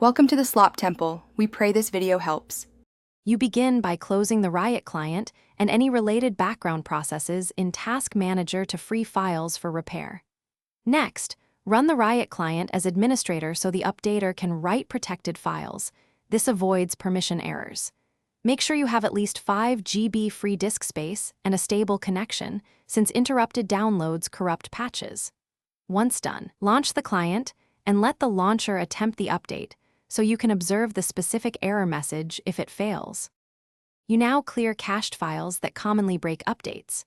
Welcome to the Slop Temple. We pray this video helps. You begin by closing the Riot client and any related background processes in Task Manager to free files for repair. Next, run the Riot client as administrator so the updater can write protected files. This avoids permission errors. Make sure you have at least 5 GB free disk space and a stable connection, since interrupted downloads corrupt patches. Once done, launch the client and let the launcher attempt the update, so you can observe the specific error message if it fails. You now clear cached files that commonly break updates.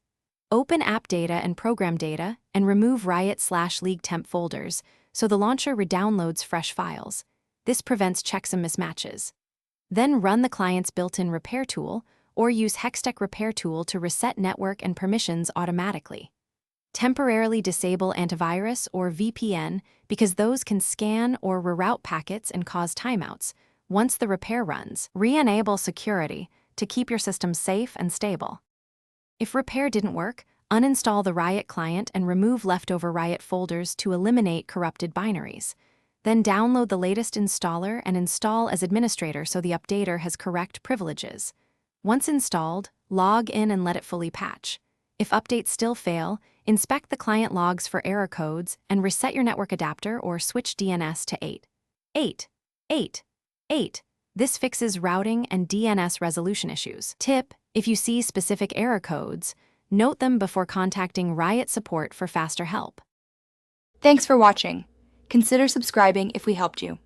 Open app data and program data and remove Riot/League temp folders so the launcher redownloads fresh files. This prevents checksum mismatches. Then run the client's built-in repair tool or use Hextech repair tool to reset network and permissions automatically. Temporarily disable antivirus or VPN because those can scan or reroute packets and cause timeouts. Once the repair runs, re-enable security to keep your system safe and stable. If repair didn't work, uninstall the Riot client and remove leftover Riot folders to eliminate corrupted binaries. Then download the latest installer and install as administrator so the updater has correct privileges. Once installed, log in and let it fully patch. If updates still fail, inspect the client logs for error codes and reset your network adapter or switch DNS to 8.8.8.8. This fixes routing and DNS resolution issues. Tip: if you see specific error codes, note them before contacting Riot support for faster help. Thanks for watching. Consider subscribing if we helped you.